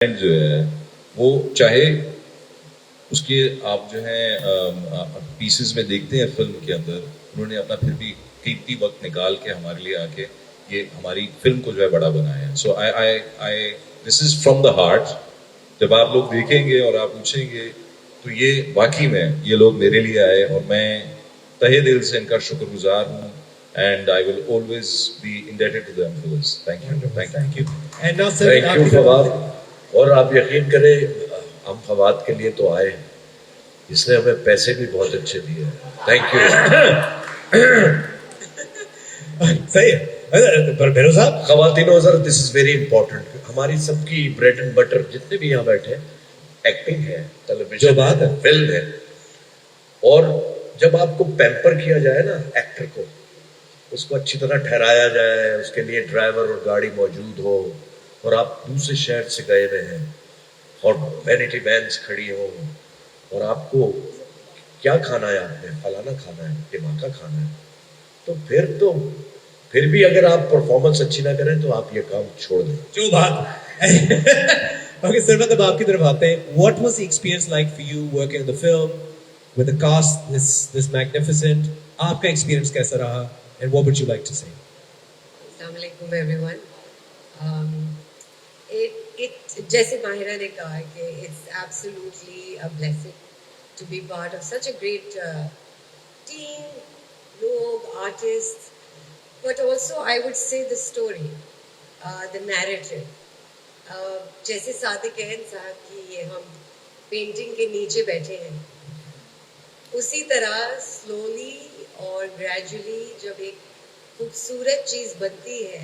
जो है वो चाहे उसके आप जो है पीसेस में देखते हैं फिल्म के अंदर उन्होंने अपना फिर भी कीमती वक्त निकाल के हमारे लिए आके ये हमारी फिल्म को जो है बड़ा बनाया है. So I this is from the heart. जब आप लोग देखेंगे और आप पूछेंगे तो ये वाकई में ये लोग मेरे लिए आए और मैं तहे दिल से इनका शुक्रगुजार हूँ. And I will always be indebted to them for this. Thank you. Thank you. And now, sir, thank you, Fawad. और आप यकीन करें हम फवाद के लिए तो आए, इसने हमें पैसे भी बहुत अच्छे दिए. Thank you. सही है. पर बेरो साहब, खवातीनो sir, this is very important. हमारी सबकी ब्रेड एंड बटर जितने भी यहाँ बैठे एक्टिंग है, टेलीविजन बात है, फिल्म है. और जब आपको पैम्पर किया जाए ना एक्टर को, उसको अच्छी तरह ठहराया जाए, उसके लिए ड्राइवर और गाड़ी मौजूद हो, और आप दूसरे शहर से गए हुए हैं और वैनिटी वैन्स खड़ी हो और आपको क्या खाना है, आपने फलाना खाना है, दिमागा खाना है, तो फिर भी अगर आप परफॉर्मेंस अच्छी ना करें तो आप ये काम छोड़ दें. जो बात. ओके सर, मतलब आपकी तरफ आते हैं. What was the experience like for you working in the film with the cast this magnificent? आपका एक्सपीरियंस कैसा रहा? And what would you like to say? Assalamu alaikum everyone. It जैसे माहिरा ने कहा कि it's absolutely a blessing to be part of such a great team, लोग, artists, but also I would say the story, the narrative. जैसे सादिक अहन साहब की ये हम पेंटिंग के नीचे बैठे हैं, उसी तरह स्लोली और ग्रेजुअली जब एक खूबसूरत चीज़ बनती है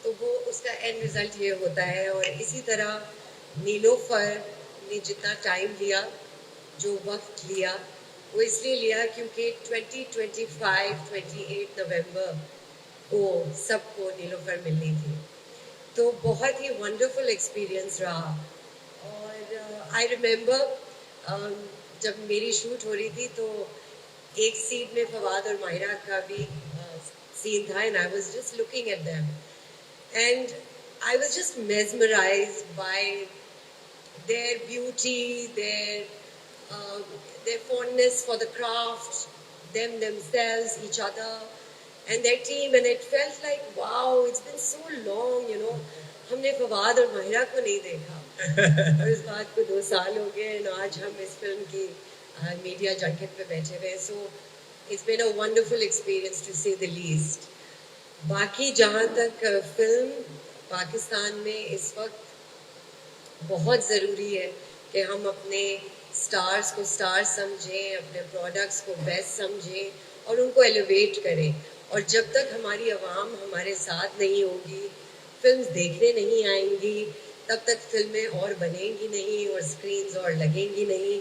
तो वो उसका एंड रिज़ल्ट ये होता है. और इसी तरह नीलोफर ने जितना टाइम लिया, जो वक्त लिया, वो इसलिए लिया क्योंकि 28 नवंबर को सबको नीलोफर मिलनी थी. तो बहुत ही वंडरफुल एक्सपीरियंस रहा. और आई रिमेंबर जब मेरी शूट हो रही थी तो एक सीन में फवाद और माहिरा का भी सीन था, and I was just looking at them and I was just mesmerised bye there beauty, their fondness for the craft, themselves, each other and their team, and it felt like wow, it's been so long, you know, हमने फवाद और माहिरा को नहीं देखा. और इस बात को 2 साल हो गए और आज हम इस फिल्म की मीडिया जंकेट पे बैठे हुए. So it's been a wonderful experience to say the least. बाकी जहाँ तक फिल्म पाकिस्तान में इस वक्त बहुत ज़रूरी है कि हम अपने स्टार्स को स्टार समझें, अपने प्रोडक्ट्स को बेस्ट समझें और उनको एलिवेट करें. और जब तक हमारी आवाम हमारे साथ नहीं होगी, फिल्म्स देखने नहीं आएंगी, तब तक फिल्में और बनेंगी नहीं और स्क्रीन्स और लगेंगी नहीं.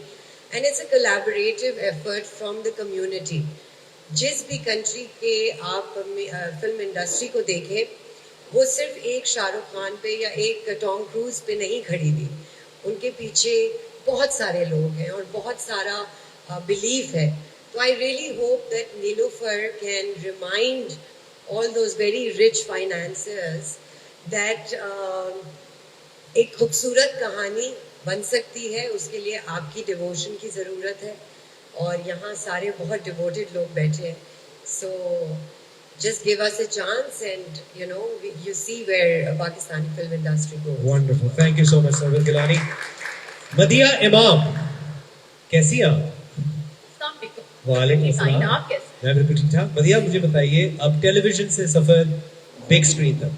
And it's a collaborative effort from the community. जिस भी कंट्री के आप फिल्म इंडस्ट्री को देखें, वो सिर्फ एक शाहरुख खान पे या एक टॉम क्रूज पे नहीं खड़ी थी. उनके पीछे बहुत सारे लोग हैं और बहुत सारा बिलीफ है. तो I really hope that Nilofar can remind all those very rich financiers that एक खूबसूरत कहानी बन सकती है. उसके लिए आपकी डिवोशन की ज़रूरत है और यहाँ सारे बहुत डिवोटेड लोग बैठे हैं. सो just give us a chance and you know you see where Pakistani film industry goes. Wonderful. Thank you so much, Sarwar Gilani. मदिया इमाम, कैसी हैं आप? वालेकुम अस्सलाम. मैं बिल्कुल ठीक ठाक. मदिया, मुझे बताइए, अब टेलीविजन से सफर बिग स्क्रीन तक.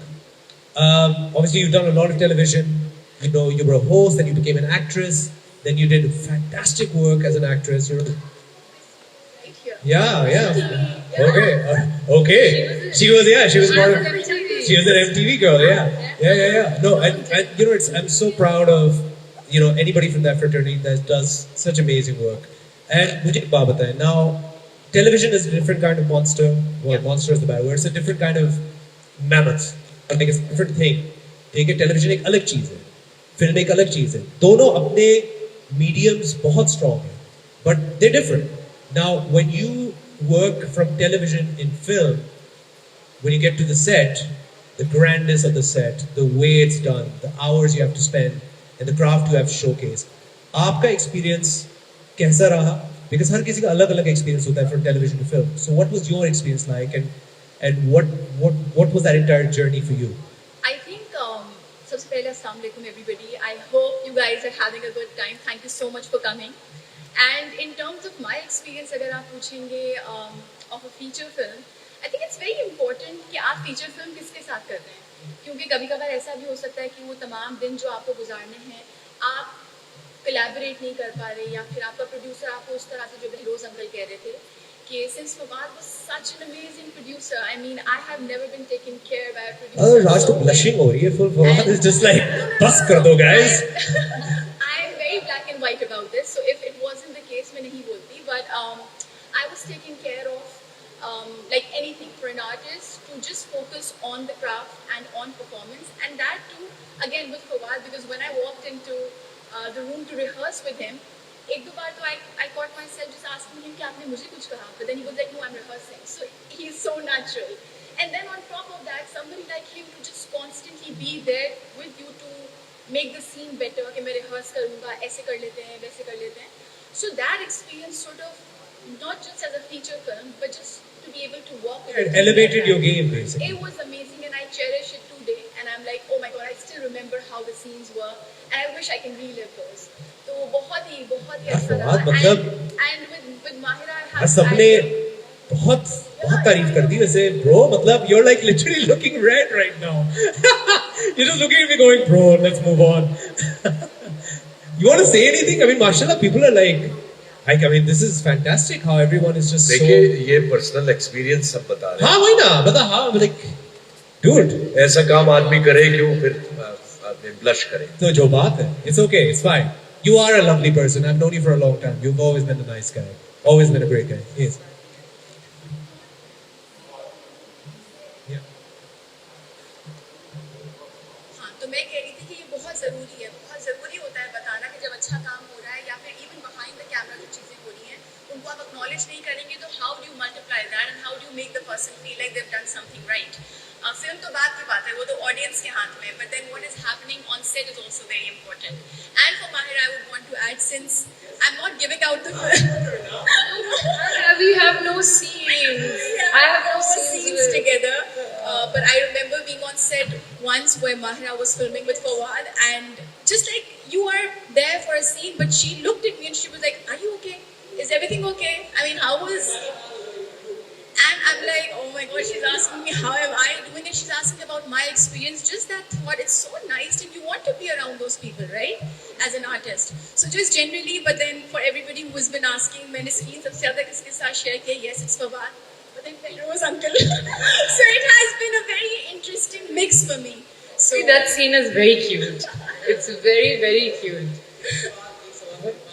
Obviously you've done a lot of television. You know, you were a host, then you became an actress, then you did fantastic work as an actress. You know, yeah. Okay. She was part of. She was an MTV girl. Yeah. No, and you know, I'm so proud of anybody from that fraternity that does such amazing work. And मुझे एक बात बताएं. Now, television is a different kind of monster. Well, monster is the bad word. It's a different kind of mammoth. I think it's a different thing. ठीक है, television एक अलग चीज़ है, film एक अलग चीज़ है. दोनों अपने mediums बहुत strong हैं, but they're different. Now, when you work from television in film, when you get to the set, the grandness of the set, the way it's done, the hours you have to spend, and the craft you have showcased. आपका experience कैसा रहा? Because हर किसी का अलग-अलग experience होता है from television to film. So what was your experience like, and what was that entire journey for you? I think सबसे पहले अस्सलाम वालेकुम everybody. I hope you guys are having a good time. Thank you so much for coming. And in terms of my experience, अगर आप पूछेंगे of a feature film, I think it's very important कि आप feature film किसके साथ कर रहे हैं, क्योंकि कभी कभार ऐसा भी हो सकता है कि वो तमाम दिन जो आपको गुजारने हैं आप collaborate नहीं कर पा रहे, या फिर आपका प्रोड्यूसर आपको उस तरह से, जो बहरोज अंकल कह रहे थे कि since Fawad was such an amazing producer, I mean I have never been taken care by a producer. Raj तो blushing हो रही है full. Fawad is just like बस कर दो guys. I am very black and white about this, so if it wasn't the case मैं नहीं बोलती, but I was taking care of like anything for an artist to just focus on the craft and on performance, and that too again with Fawad, because when I walked into the room to rehearse with him, एक दो बार तो I caught myself just asking him कि आपने मुझे कुछ कहा, but then he was like, no, I'm rehearsing. So he's so natural. And then on top of that, somebody like him to just constantly be there with you to make the scene better, कि मैं rehearse करूँगा, ऐसे कर लेते हैं, वैसे कर लेते हैं. So that experience sort of, not just as a feature film, but just to be able to work with It elevated your game basically. It was amazing, and I cherish it today. And I'm like, oh my god, I still remember how the scenes were, and I wish I can relive those. तो बहुत ही अच्छा फवाद लगा. मतलब And with Mahira, I have सबने बहुत तारीफ कर दी वैसे bro. मतलब you're like literally looking red right now. You're just looking at me going, bro, let's move on. You want to say anything? I mean, mashallah, people are like, I mean, this is fantastic how everyone is just देखिए so. ये personal experience सब बता रहे हाँ वही ना, बता हाँ, like, dude. हैं ऐसा काम आदमी करे क्यों फिर आदमी ब्लश करे तो जो बात है, it's okay, it's fine. You are a lovely person. I've known you for a long time. You've always been a nice guy. Always been a great guy. Yes. Yeah. हाँ, तो मैं कह रही थी कि ये बहुत ज़रूरी होता है बताना कि जब अच्छा काम हो रहा है, या फिर even behind the camera जो चीज़ें हो रही हैं उनको आप acknowledge नहीं करेंगे, तो how do you multiply that and how do you make the person feel like they've done something right? Film तो बात की बात है, वो तो ऑडियंस के हाथ में है, but then what is happening on set is also very important. And for Mahir, I would want to add, since I'm not giving out the We have no scenes. I have no scenes together, but I remember being on set once where Mahira was filming with Fawad, and just like you are there for a scene, but she looked at me and she was like, "Are you okay? Is everything okay? I mean, how was?" And I'm like, oh my god, she's asking me how am I doing, and she's asking about my experience. Just that thought, it's so nice, and you want to be around those people, right? As an artist. So just generally, but then for everybody who's been asking, मैंने screen सबसे ज़्यादा किसके साथ share किया? Yes, it's Fawad. But then Fairoz uncle. So it has been a very interesting mix for me. So See, that scene is very cute. It's very, very cute.